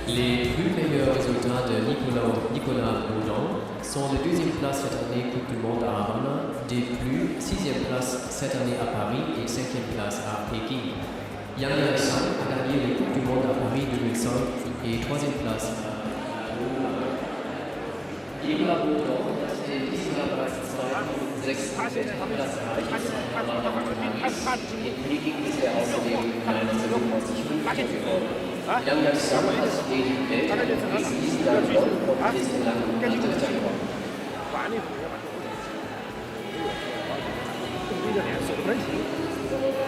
Les plus meilleurs résultats de Nicolas Baudon sont la deuxième place cette année Coupe du Monde à Havana, des plus sixième place cette année à Paris et cinquième place à Pékin. Yang Yang-san a gagné les Coupes du Monde à Paris 2005 et troisième place à Nicolas Baudon hat in diesem Jahr bereits zwei sechs Platz erreicht. In Peking ist er außerdem 1995 geworden. Yang Yang-san hat den Weltcup in diesem Jahr gewonnen und ist bislang Dritter geworden.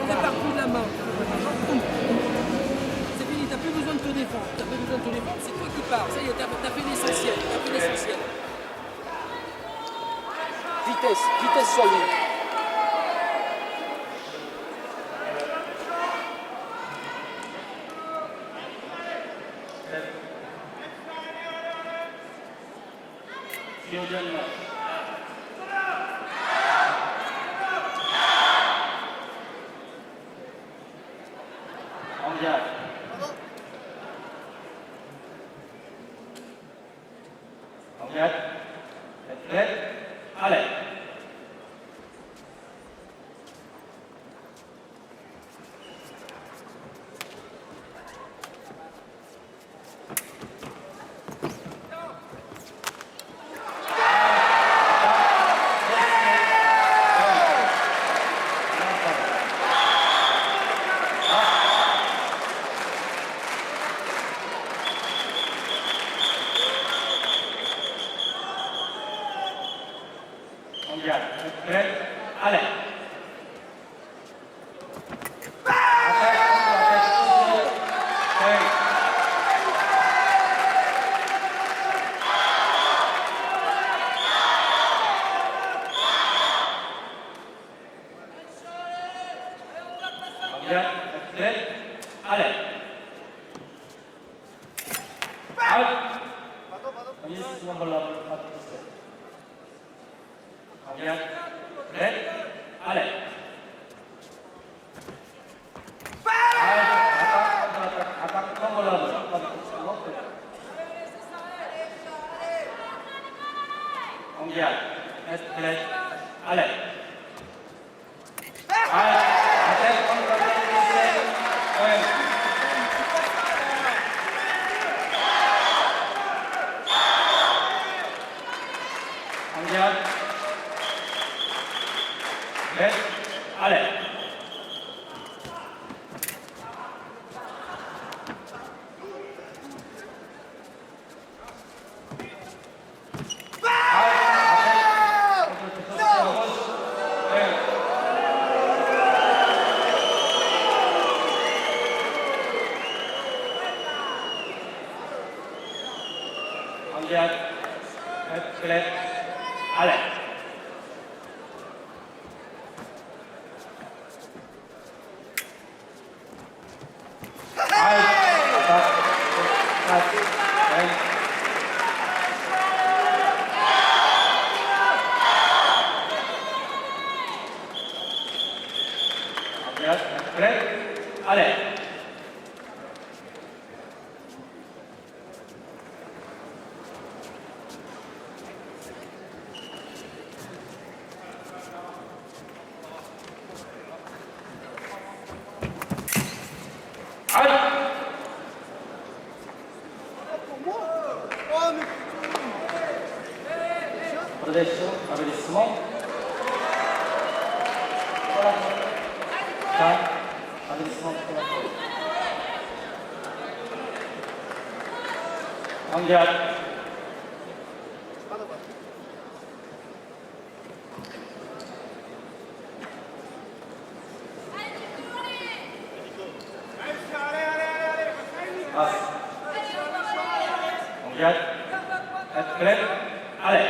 T'as pas repris la main. C'est fini, t'as plus besoin de te défendre. T'as plus besoin de te défendre, c'est toi qui pars. Ça y est, t'as fait l'essentiel. Vitesse sur lui. En garde. Prêt. Allez. Prêt. Allez. Adesso, bellissimo. Dai, bellissimo. Andiamo. Pass. Andiamo. Prêt. Allez.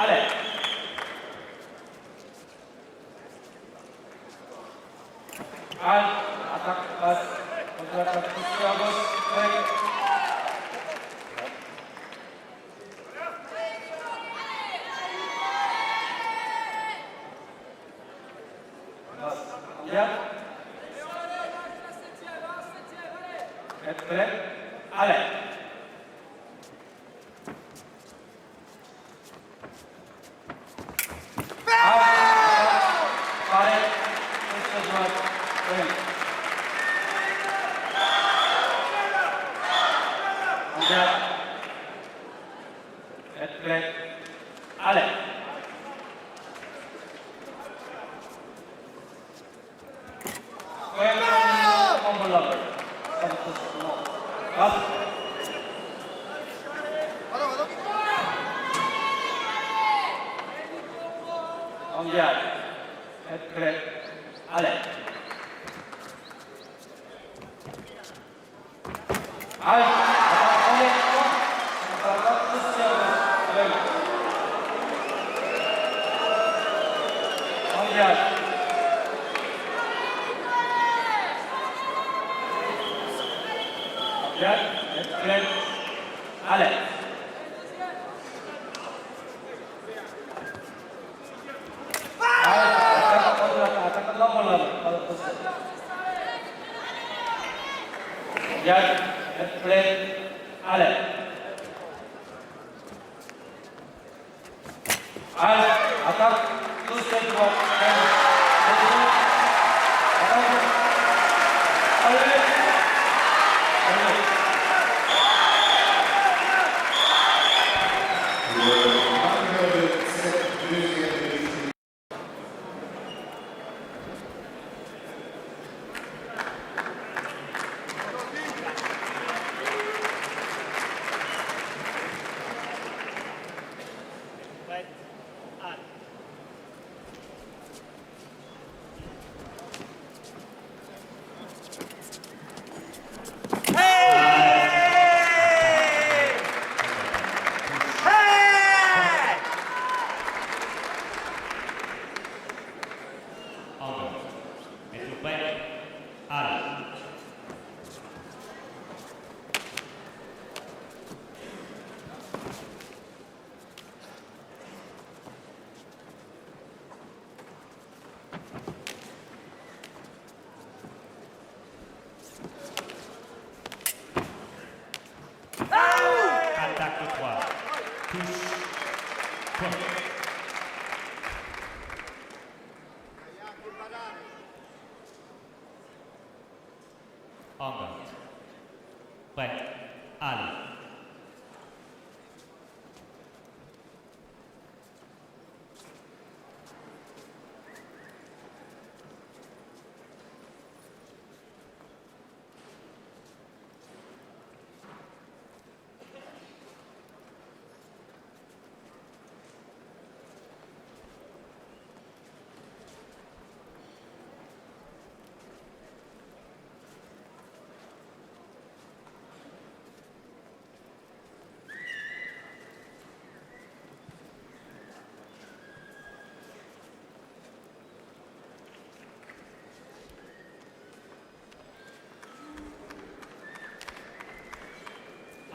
Allez. Attaque, passe. Contre-attaque, poussée à gauche. Bien. Êtes prêts? Allez. Êtes prêts? Allez. Andiamo. Êtes prêts? Allez. Allez. Allez. Attaque l'enveloppe. Êtes prêts? Allez. Allez, attaque, tous les droits. Allez.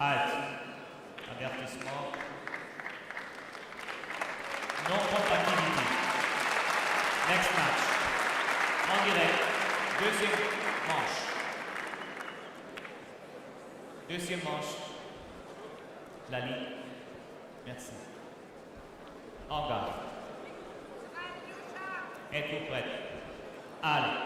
Halte. Avertissement. Non-compatibilité. Next match. En direct. Deuxième manche. Deuxième manche. La ligne. Merci. En garde. Êtes-vous prête? Allez.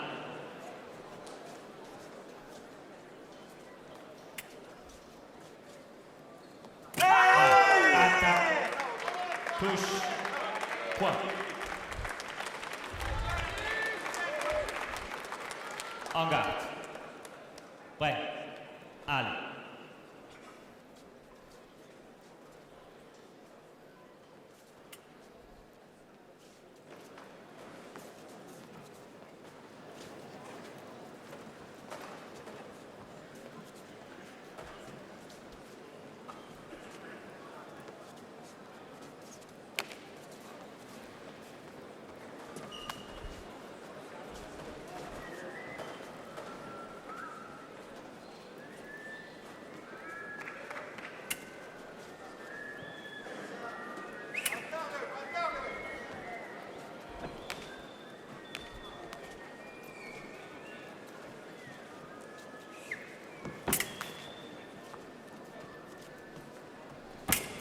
Attaque. Touche. Point. En garde. Prêt. Allez.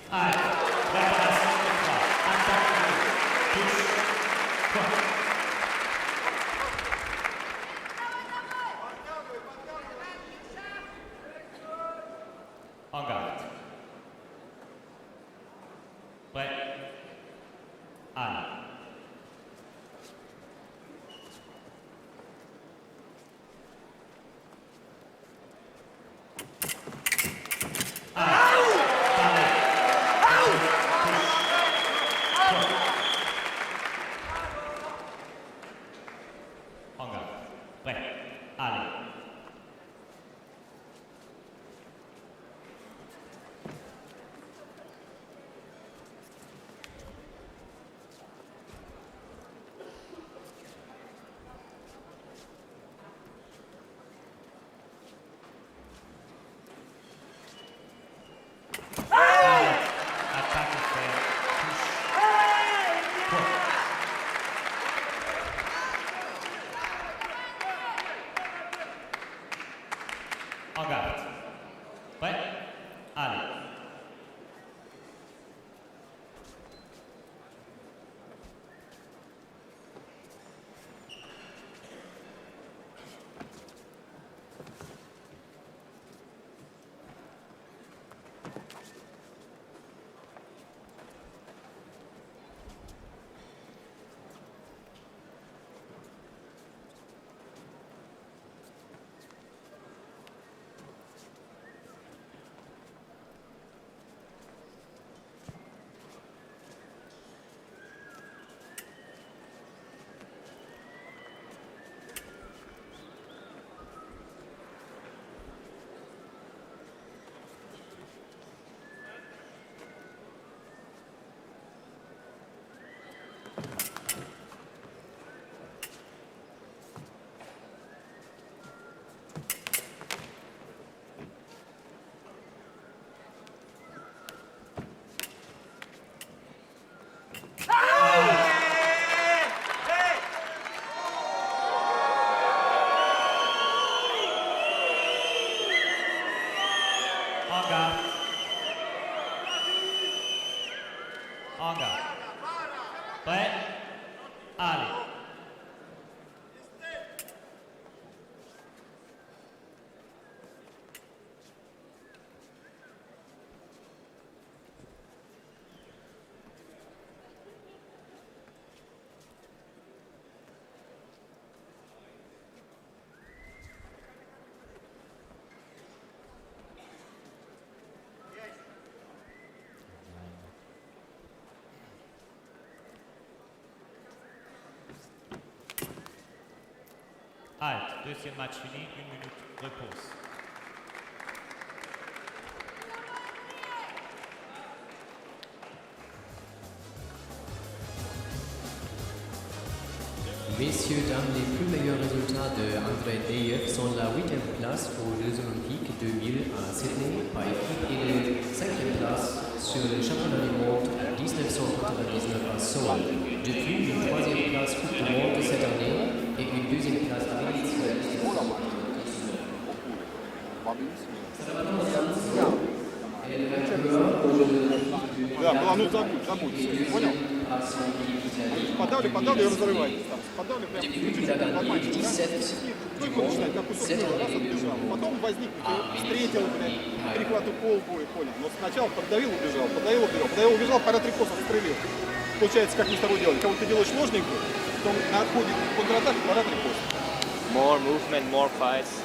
Allez, préparation de 3. Attaque, touche, point. En garde. Prêt. Allez. En garde. Prêt. Allez. Attaque fait. Touche. Point. En garde. Prêt. Allez. En garde. En garde. Prêt. Allez. Halte. Deuxième match fini. 1 minute. Repose. Messieurs, dames, les plus meilleurs résultats de Andrei Deyev sont la 8e place aux Jeux Olympiques 2000 à Sydney par équipe et la 5e place sur le championnat du monde 1999 à Seoul. Depuis une 3e place Coupe du Monde cette année et une 2e place à l'édition. Да, была, ну забудь, понял? Подавлю и разрывай. Подавлю прям чуть-чуть, ломать, ну и буду ждать, как кусок мыла, раз отбежал. Потом возник, встретил, блядь, перехвату полбу и понял. Но сначала подавил, убежал, пора трикоса стрелил. Получается, как мы с тобой делали, кого ты делаешь ложненькую, потом на отходе контратаке, пора трикос. More movement, more fights.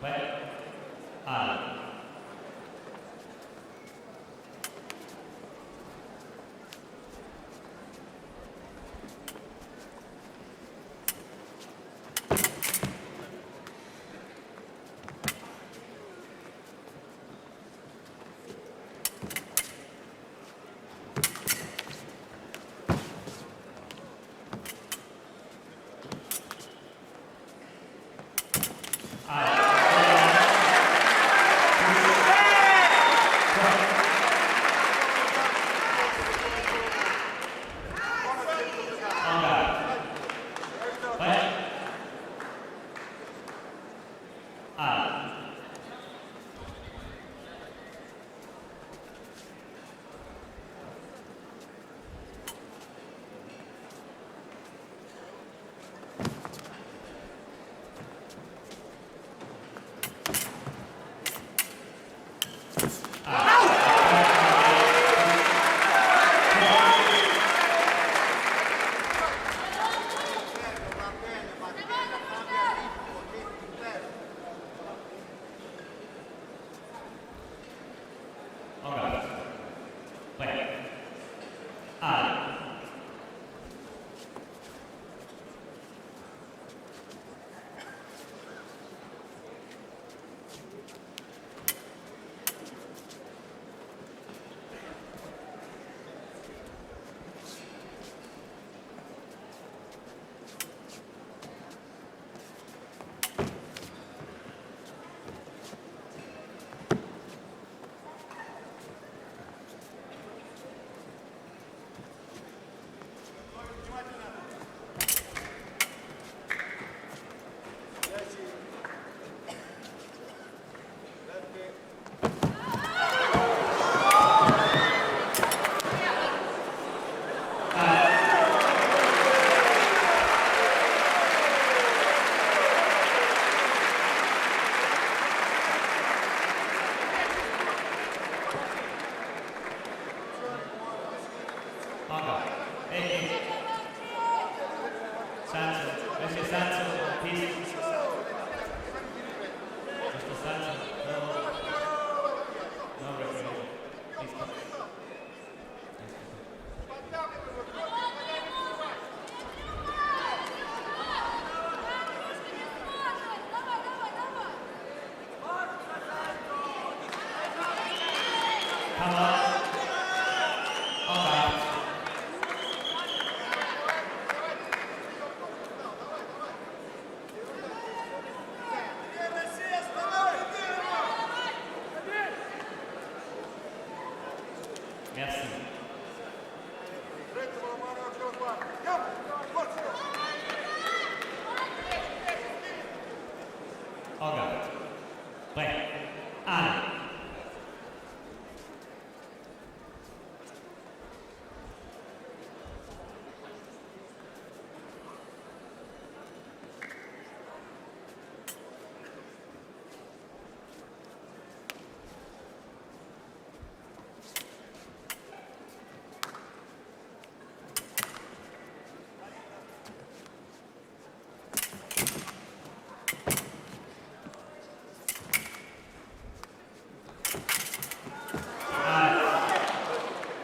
Prêt. Allez. Merci. En garde. Prêt. Allez.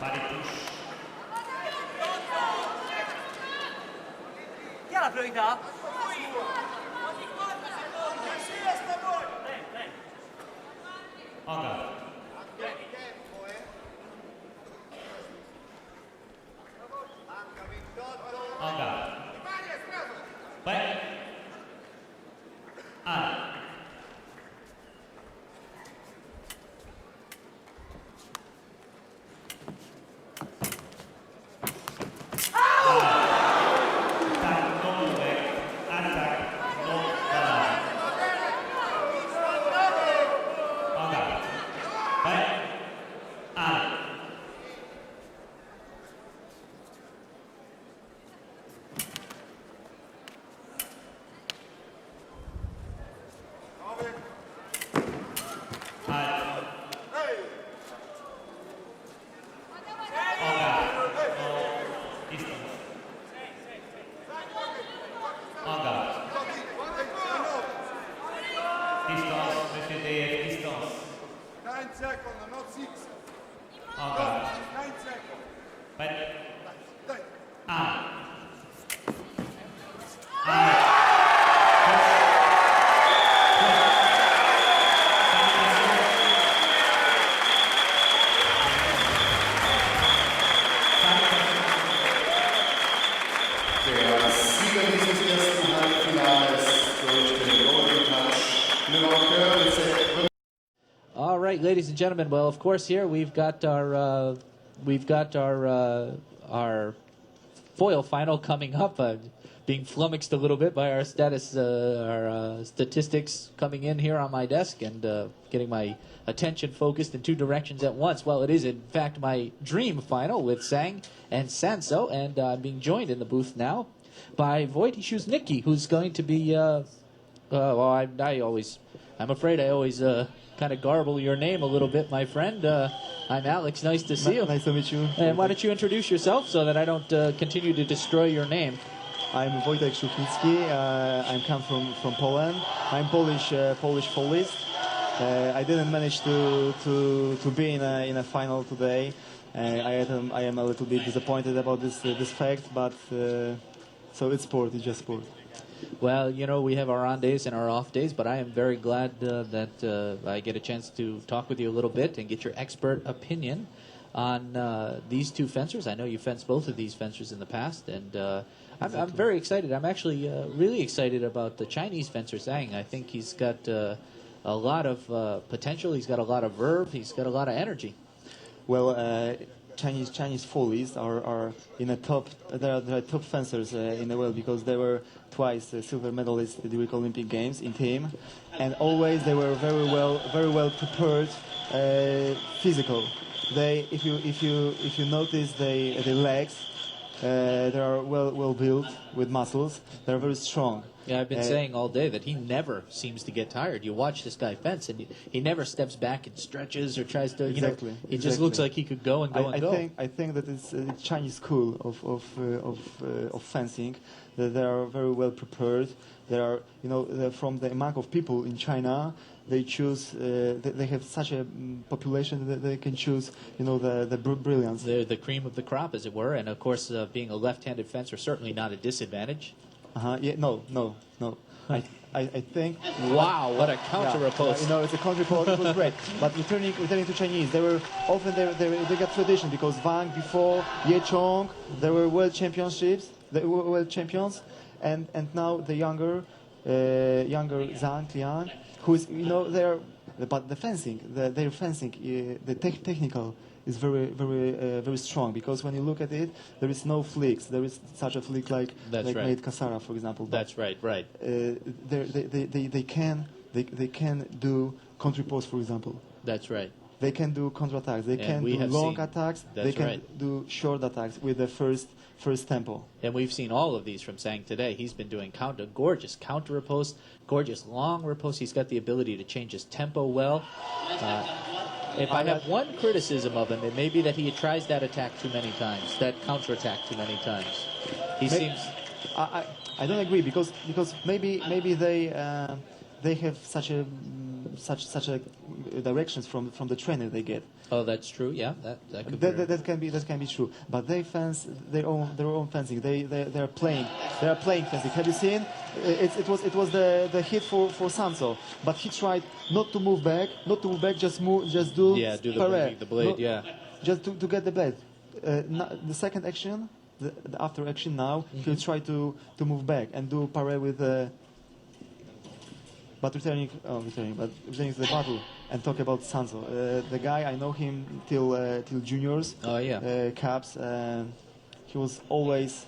Pas de touche. Chi ha la priorità? En garde. En garde. Prêt. Allez. En garde. Distance, Monsieur DF, distance. 9 seconds, not 6. Encore. 9 seconds. Prêt? Dai. 1. Der Sieger dieses ersten Halbfinals durch den Golden Touch, Le Marqueur mit Set. All right, ladies and gentlemen. Well, of course, here we've got our foil final coming up. Being flummoxed a little bit by our statistics coming in here on my desk and getting my attention focused in two directions at once. Well, it is in fact my dream final with Sang and Sanso, and I'm being joined in the booth now by Wojciech, who's going to be. I'm afraid I always kind of garble your name a little bit, my friend. I'm Alex. Nice to see you. Nice to meet you. And why don't you introduce yourself so that I don't continue to destroy your name? I'm Wojtek Szuchiński. I come from Poland. I'm Polish folist. I didn't manage to be in a final today. I am a little bit disappointed about this fact, but so it's sport. It's just sport. Well, you know, we have our on days and our off days, but I am very glad that I get a chance to talk with you a little bit and get your expert opinion on these two fencers. I know you fenced both of these fencers in the past, and I'm very excited. I'm actually really excited about the Chinese fencer Zhang. I think he's got a lot of potential. He's got a lot of verve. He's got a lot of energy. Well, Chinese follies are in a top. They are top fencers in the world because they were twice silver medalists at the Olympic Games in team, and always they were very well prepared, physical. If you notice their legs, they are well built with muscles. They are very strong. Yeah, I've been saying all day that he never seems to get tired. You watch this guy fence, and he never steps back and stretches or tries to. Exactly. It just looks like he could go and go and go. I think that it's a Chinese school of fencing. That they are very well prepared. They are, they're from the amount of people in China. They choose. They have such a population that they can choose. The brilliance. They're the cream of the crop, as it were. And of course, being a left-handed fencer, certainly not a disadvantage. Yeah. No. I think. Wow! What a counter riposte. It's a counter riposte. It was great. But returning to Chinese, they were often they got tradition because Wang before Ye Chong, they were world championships. They were world champions, and now the younger Zhang Liang, who's but the fencing, their fencing, the technical is very strong because when you look at it, there is no flicks. There is such a flick like made Kasara, for example. But, that's right. They can do counter post, for example. That's right. They can do counterattacks. They can do long attacks. They can do short attacks with the first tempo. And we've seen all of these from Sang today. He's been doing gorgeous counter riposte, gorgeous long riposte. He's got the ability to change his tempo well. If I have one criticism of him, it may be that he tries that attack too many times, that counter attack too many times. I don't agree because maybe they have such a directions from the trainer they get. Oh, that's true. Yeah, that could be. That can be true. But they fence their own fencing. They are playing fencing. Have you seen? It was the hit for Sanso, but he tried not to move back. Just do the blade. Just to get the blade. The second action, the after action now, he'll try to move back and do paré with. But returning to the battle and talk about Sanso. The guy, I know him till juniors. Oh yeah. Caps. He was always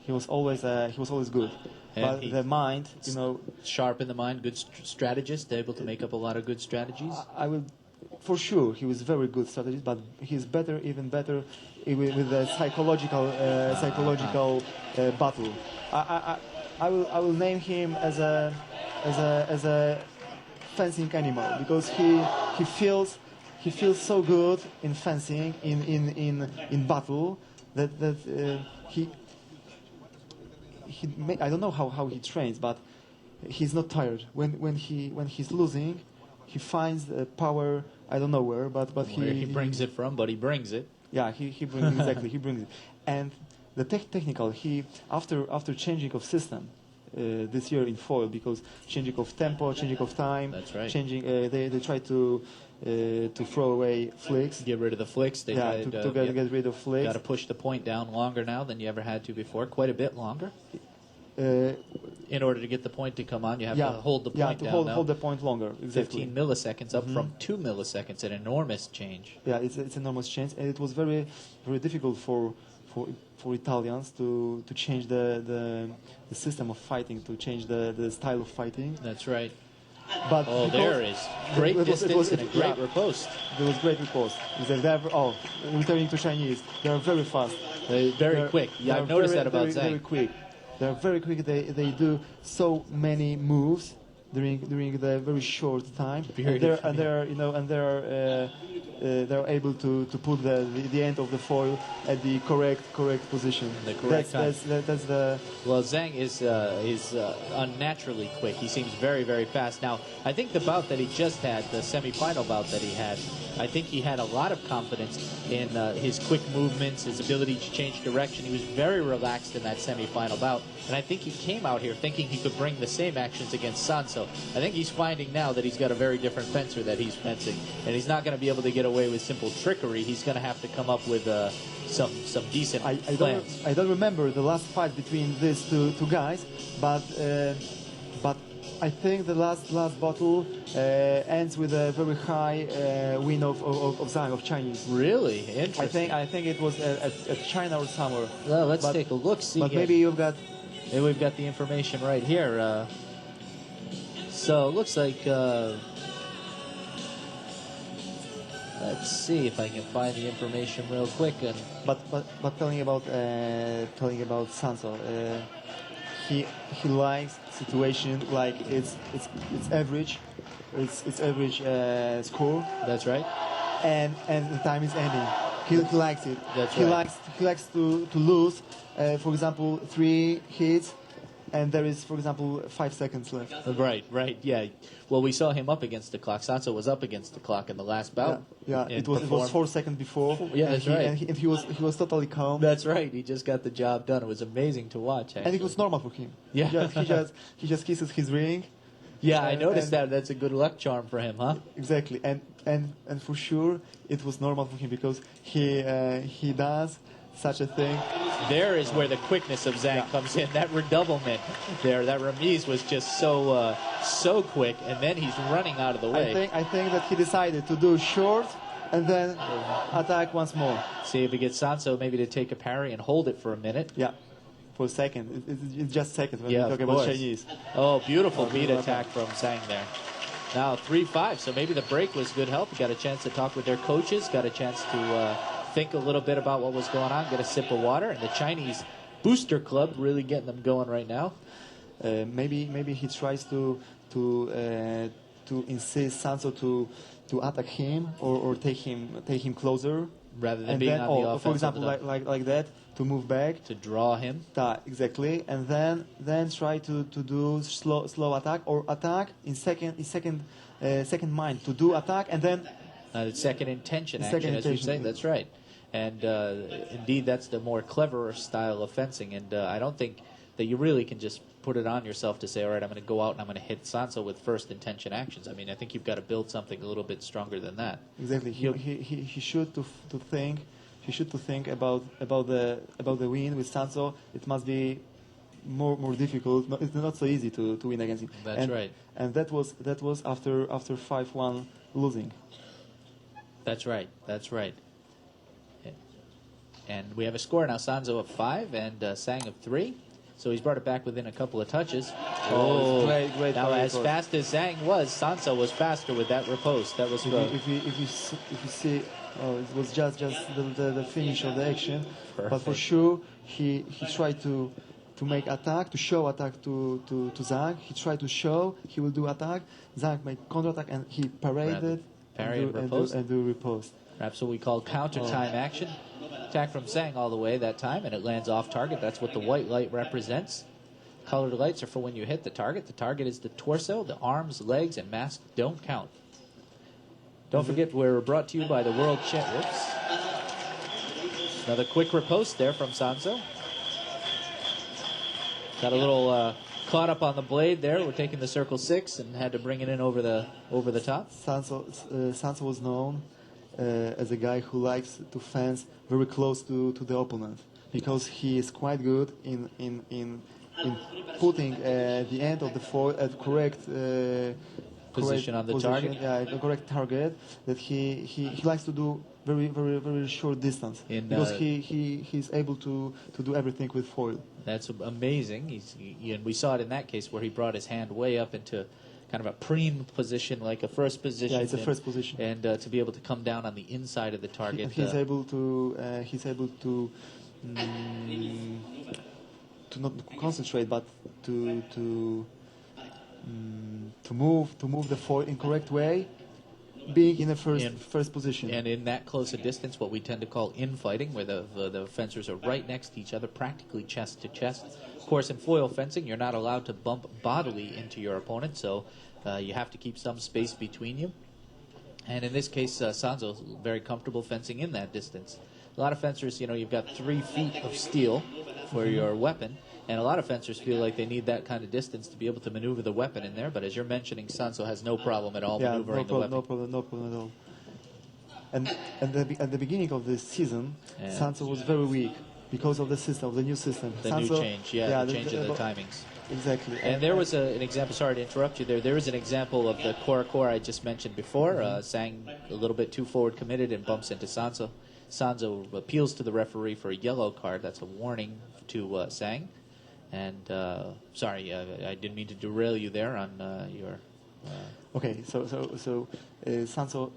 good. And but the mind, sharp in the mind, good strategist, able to make up a lot of good strategies. I will, for sure, he was very good strategist, but he's even better with the psychological battle. I will name him as a fencing animal because he feels so good in fencing in battle that I don't know how he trains, but he's not tired. When he's losing, he finds power. I don't know where, but Where he brings it from, but he brings it. Yeah, he brings exactly. He brings it, and the technical. He after changing of system this year in foil, because changing of tempo, changing of time. That's right. Changing. They try to throw away flicks. Get rid of the flicks. They Yeah, to get rid of flicks. Got to push the point down longer now than you ever had to before. Quite a bit longer. In order to get the point to come on, you have to hold the point down. Hold the point longer. Exactly. 15 milliseconds up from 2 milliseconds, an enormous change. Yeah, it's enormous change, and it was very difficult for Italians to change the system of fighting, to change the style of fighting. That's right. But there is great distance and a great riposte. There was great riposte. Returning to Chinese, they are very fast. Very quick. Yeah, I've noticed that about Zhang. Very quick. They are very quick. They do so many moves during the very short time. They're able to put the end of the foil at the correct position. The correct time. That's the. Well, Zhang is unnaturally quick. He seems very, very fast. Now, I think the bout that he just had, the semifinal bout that he had, I think he had a lot of confidence in his quick movements, his ability to change direction. He was very relaxed in that semifinal bout, and I think he came out here thinking he could bring the same actions against Sanso. I think he's finding now that he's got a very different fencer that he's fencing, and he's not going to be able to get away with simple trickery. He's going to have to come up with some decent plans. I don't remember the last fight between these two guys, but I think the last battle ends with a very high win of Zhang, of Chinese. Really? Interesting. I think it was at China or somewhere. Well, let's take a look. See, but maybe you've got. Maybe we've got the information right here. So it looks like. Let's see if I can find the information real quick. But telling about Sanso, he likes situation like it's average, it's average score. That's right. And the time is ending. He likes it. That's he right. He likes to lose. For example, 3 hits. And there is, for example, 5 seconds left. Right, yeah. Well, we saw him up against the clock. Sanso was up against the clock in the last bout. Yeah. It was 4 seconds before. Yeah, that's right. And he was totally calm. That's right. He just got the job done. It was amazing to watch. Actually. And it was normal for him. Yeah. He just kisses his ring. Yeah, I noticed that. That's a good luck charm for him, huh? Exactly. And for sure, it was normal for him because he does such a thing. There is where the quickness of Zhang comes in. That redoublement there, that remise was just so quick, and then he's running out of the way. I think that he decided to do short and then attack once more. See if he gets Sanso maybe to take a parry and hold it for a minute. Yeah, for a second. It's just seconds when we talk of about course. Chinese. Oh, beautiful beat attack from Zhang there. Now 3-5, so maybe the break was good help. Got a chance to talk with their coaches, got a chance to think a little bit about what was going on, get a sip of water, and the Chinese booster club really getting them going right now. Maybe he tries to insist Sanso to attack him or take him closer rather than being on the offensive. For example, like that, to move back, to draw him. Exactly, and then try to do slow attack or attack in second mind, to do attack and then second intention action, as you say. That's right. And indeed, that's the more cleverer style of fencing. And I don't think that you really can just put it on yourself to say, all right, I'm going to go out and I'm going to hit Sanso with first intention actions. I mean, I think you've got to build something a little bit stronger than that. Exactly. He should to think. He should to think about the win with Sanso. It must be more difficult. It's not so easy to win against him. That's right. And that was after 5-1 losing. That's right. And we have a score now. Sanso of 5 and Zhang of 3. So he's brought it back within a couple of touches. Great. Now, as fast as Zhang was, Sanso was faster with that riposte. That was if you see, it was just the finish of the action. Perfect. But for sure, he tried to make attack, to show attack to Zhang. He tried to show he will do attack. Zhang made counterattack and he paraded and do riposte. Perhaps what we call counter time action. Attack from Zhang all the way that time, and it lands off target. That's what the white light represents. colored lights are for when you hit the target. The target is the torso. The arms, legs, and mask don't count. Don't forget, we're brought to you by the World Whoops. Another quick riposte there from Sanzo. Got a little caught up on the blade there. We're taking the circle 6 and had to bring it in over the top. Sanzo was known as a guy who likes to fence very close to the opponent, because he is quite good in putting the end of the foil at correct position on the target. Yeah, the correct target. That he likes to do very short distance, because he's able to do everything with foil. That's amazing. And we saw it in that case where he brought his hand way up into kind of a preen position, like a first position. Yeah, it's a first position. And to be able to come down on the inside of the target. He's able to not concentrate, but to move the foil in correct way, being in the first position. And in that close a distance, what we tend to call infighting, where the fencers are right next to each other, practically chest to chest. Of course, in foil fencing, you're not allowed to bump bodily into your opponent, so you have to keep some space between you. And in this case, Sanzo's very comfortable fencing in that distance. A lot of fencers, you've got 3 feet of steel for your weapon, and a lot of fencers feel like they need that kind of distance to be able to maneuver the weapon in there. But as you're mentioning, Sanzo has no problem at all maneuvering the weapon. No problem at all. And at the beginning of this season, Sanzo was very weak because of the system, of the new system. The Sanzo, new change, the change of the timings. Exactly. And there was an example, sorry to interrupt you there, there is an example of the core I just mentioned before. Sang a little bit too forward committed and bumps into Sanzo. Sanzo appeals to the referee for a yellow card. That's a warning to Sang. And sorry, I didn't mean to derail you there on your... Okay, so Sanzo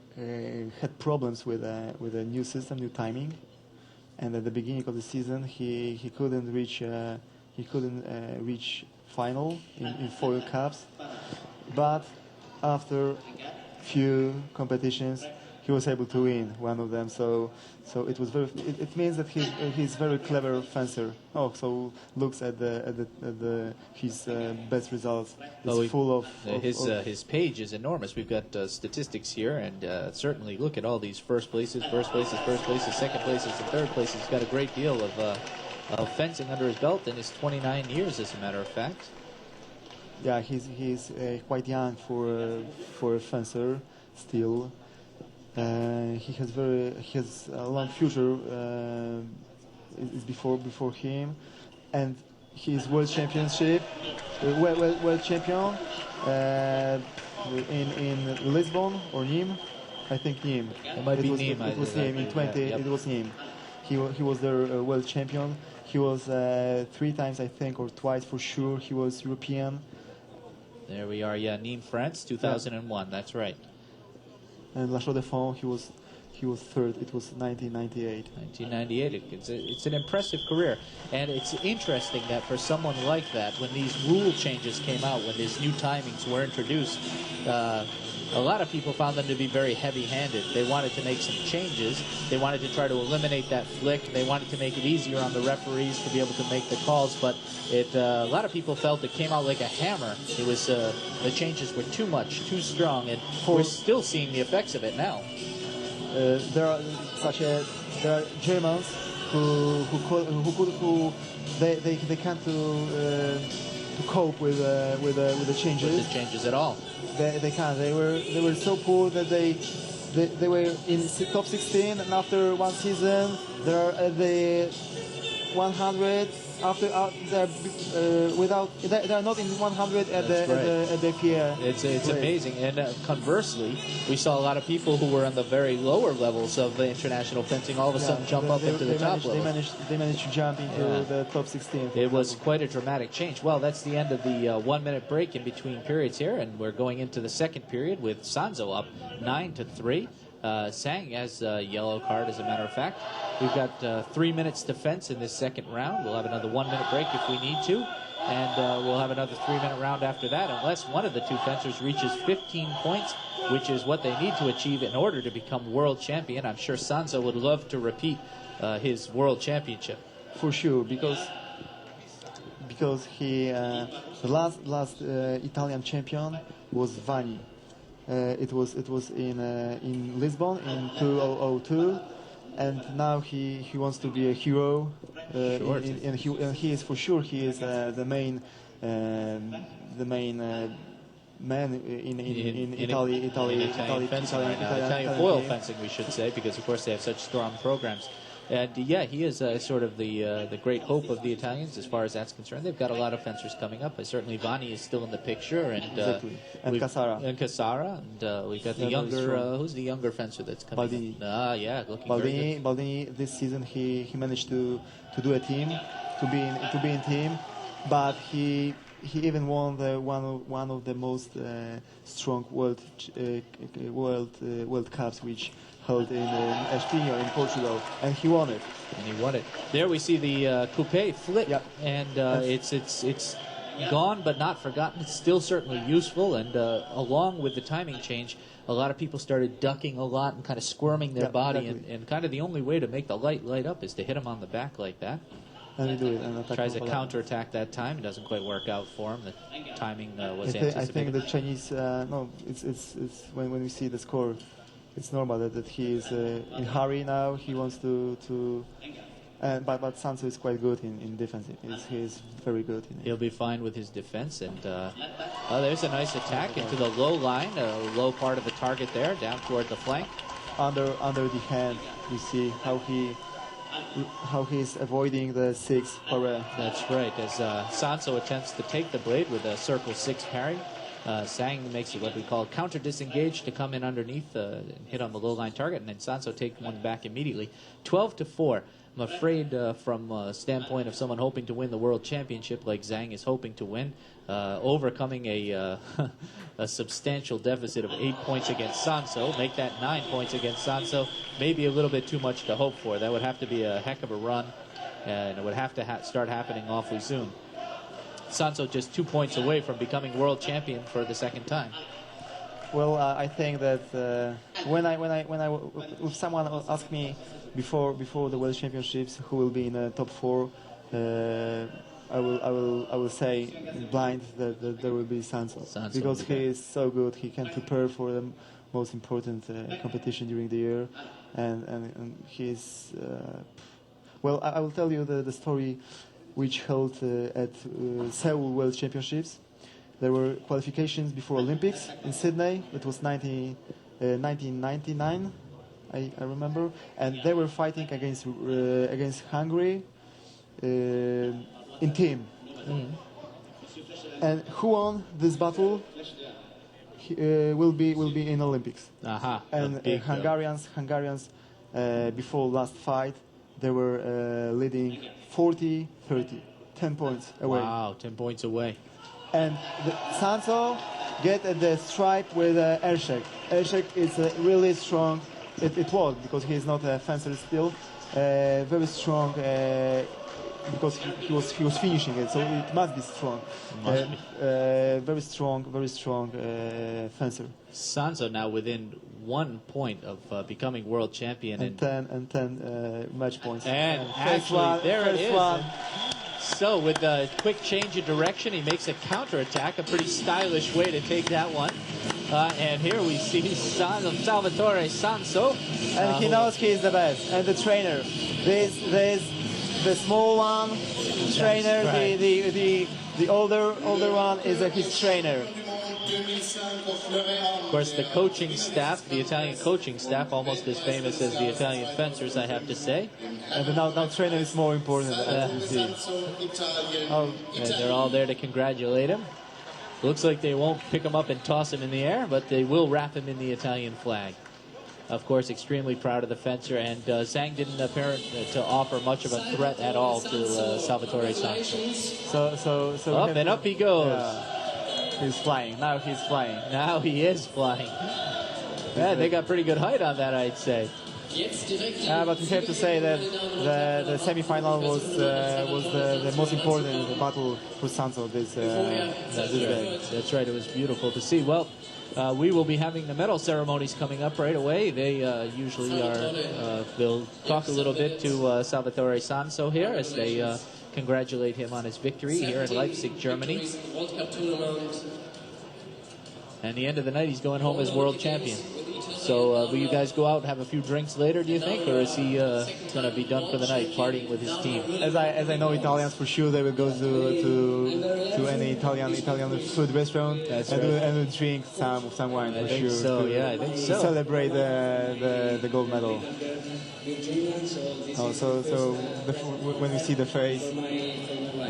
had problems with a new system, new timing, and at the beginning of the season he couldn't reach final in foil cups, but after few competitions he was able to win one of them. So it was it means that he's very clever fencer. So looks at his best results. It's full of his page is enormous. We've got statistics here, and certainly look at all these first places, second places, and third places. He's got a great deal of fencing under his belt in his 29 years, as a matter of fact. Yeah, he's quite young for a fencer still. He has a long future is before him, and he's world champion in Lisbon or Nîmes. I think Nîmes. It might be Nîmes. It was Nîmes in 20. Yep. It was Nîmes. He was their world champion. He was 3 times, I think, or twice for sure. He was European. There we are. Yeah, Nîmes, France, 2001. That's right. And La Chaux-de-Fonds, he was third. It was 1998. 1998. It's an impressive career, and it's interesting that for someone like that, when these rule changes came out, when these new timings were introduced, a lot of people found them to be very heavy-handed. They wanted to make some changes. They wanted to try to eliminate that flick. They wanted to make it easier on the referees to be able to make the calls, but a lot of people felt it came out like a hammer. It was the changes were too much, too strong, and we're still seeing the effects of it now. There are Germans who they can't to cope with the changes. With the changes at all. They can't. They were so poor that they were in top 16, and after one season they are at the 100. After they are not in 100 at the PA. It's amazing. And conversely, we saw a lot of people who were on the very lower levels of the international fencing all of a sudden jump up into the top level. They managed to jump into the top 16. It was quite a dramatic change. Well, that's the end of the 1-minute break in between periods here, and we're going into the second period with Sanzo up 9-3. Sang has a yellow card, as a matter of fact. We've got 3 minutes to fence in this second round. We'll have another 1-minute break if we need to, and we'll have another 3-minute round after that, unless one of the two fencers reaches 15 points, which is what they need to achieve in order to become world champion. I'm sure Sanzo would love to repeat his world championship. For sure, because because the last Italian champion was Vanni. It was in Lisbon in 2002, and now he wants to be a hero. And he is for sure the main man in Italian foil fencing, we should say, because of course they have such strong programs. And yeah, he is sort of the great hope of the Italians as far as that's concerned. They've got a lot of fencers coming up. Certainly Vanni is still in the picture, and exactly. And Cassara, and we've got the younger. Who's the younger fencer that's coming? Baldini. Yeah, looking very good. Baldini. This season he managed to do a team, to be in team, but he even won one of the most strong world cups, which held in Espinho in Portugal, and he won it. There we see the coupe flip, yep. And it's gone but not forgotten. It's still certainly useful, and along with the timing change, a lot of people started ducking a lot and kind of squirming their body, exactly. and kind of the only way to make the light up is to him on the back like that. And he do it. And tries to counterattack that time. It doesn't quite work out for him. The timing was anticipated. I think the Chinese, it's when we see the score, it's normal that he is in hurry now. He wants to but Sanso is quite good in defense. He's very good. He'll be fine with his defense. And there's a nice attack into the low line, low part of the target there, down toward the flank. Under the hand, you see how he's avoiding the 6 parry. That's right, as Sanso attempts to take the blade with a circle 6 parry. Sang makes it what we call counter disengage to come in underneath and hit on the low line target, and then Sanso take one back immediately. 12-4. I'm afraid from a standpoint of someone hoping to win the World Championship like Zhang is hoping to win, overcoming a substantial deficit of 8 points against Sanso, make that 9 points against Sanso, maybe a little bit too much to hope for. That would have to be a heck of a run, and it would have to start happening awfully soon. Sanso just 2 points away from becoming world champion for the second time. Well, I think that if someone asked me before the World Championships who will be in the top 4, I will say blind that there will be Sanso because he is so good. He can prepare for the most important competition during the year, and he's well. I will tell you the story which held at Seoul World Championships. There were qualifications before Olympics in Sydney. It was 1999, I remember, and they were fighting against Hungary in team. And who won this battle will be in Olympics. And Hungarians before last fight, they were leading 40-30, 10 points away. Wow, 10 points away. And Sanso get the stripe with Ershek. Ershek is really strong. It was because he is not a fencer still. Very strong because he was finishing it, so it must be strong. Very strong fencer. Sanso now within 1 point of becoming world champion. And 10 match points. And actually, there it is. So with a quick change of direction, he makes a counterattack, a pretty stylish way to take that one. And here we see Salvatore Sanso. And he knows he is the best. And the trainer. There's the small one, trainer, right. The older one is his trainer. Of course, the coaching staff, the Italian coaching staff, almost as famous as the Italian fencers, I have to say. And now trainer is more important. And they're all there to congratulate him. Looks like they won't pick him up and toss him in the air, but they will wrap him in the Italian flag. Of course, extremely proud of the fencer, and Zhang didn't appear to offer much of a threat at all to Salvatore Sanso. So up and up he goes. He's flying. Now he's flying. Now he is flying. Yeah, they got pretty good height on that, I'd say. But we have to say that the semi-final was the most important battle for Sanso this day. That's right. It was beautiful to see. Well, we will be having the medal ceremonies coming up right away. They usually are. They'll talk a little bit to Salvatore Sanso here as they congratulate him on his victory here in Leipzig, Germany. And the end of the night, he's going home as world champion. So will you guys go out and have a few drinks later, do you think? Or is he going to be done for the night, partying with his team? As I know Italians, for sure they will go to any Italian food restaurant and drink some wine, for sure. So, yeah, I think so. Celebrate the gold medal. Oh, so when we see the face,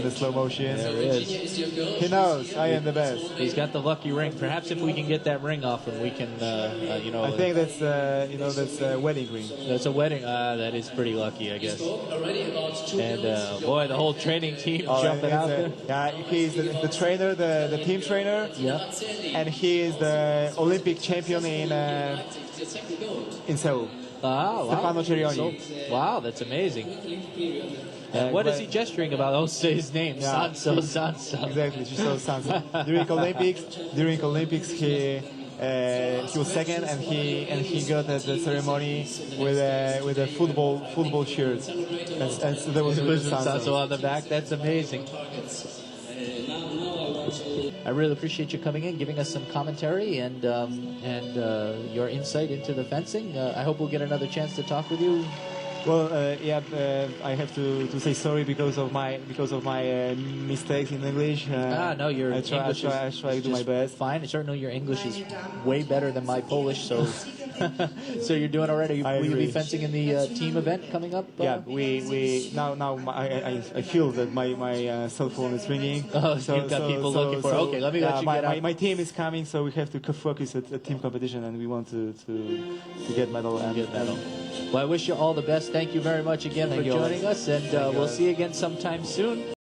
the slow motion, there it is. He knows I am the best. He's got the lucky ring. Perhaps if we can get that ring off him, we can, I think that's that's a wedding ring. That's a wedding. That is pretty lucky, I guess. And boy, the whole training team jumping out there. Yeah, he's the trainer, the team trainer. Yeah. And he is the Olympic champion in Seoul. Wow. So, wow, that's amazing. And what is he gesturing about? Oh, say his name. Yeah. Sanso. Exactly, Sanso. During Olympics, he was second, and he got the ceremony with a football shirt, and so there was Sanso on the back. That's amazing. I really appreciate you coming in, giving us some commentary and your insight into the fencing. I hope we'll get another chance to talk with you. Well, I have to say sorry because of my mistakes in English. No, your I English try to do my best. Fine. Certainly, your English is way better than my Polish, so so you're doing all right. Will you be fencing in the team event coming up? Yeah, we now I feel that my cell phone is ringing. Oh, so you've got people looking for. Okay, let me let you get out. My team is coming, so we have to focus at team competition, and we want to get medal and get medal. Well, I wish you all the best. Thank you very much again for joining us, and we'll see you again sometime soon.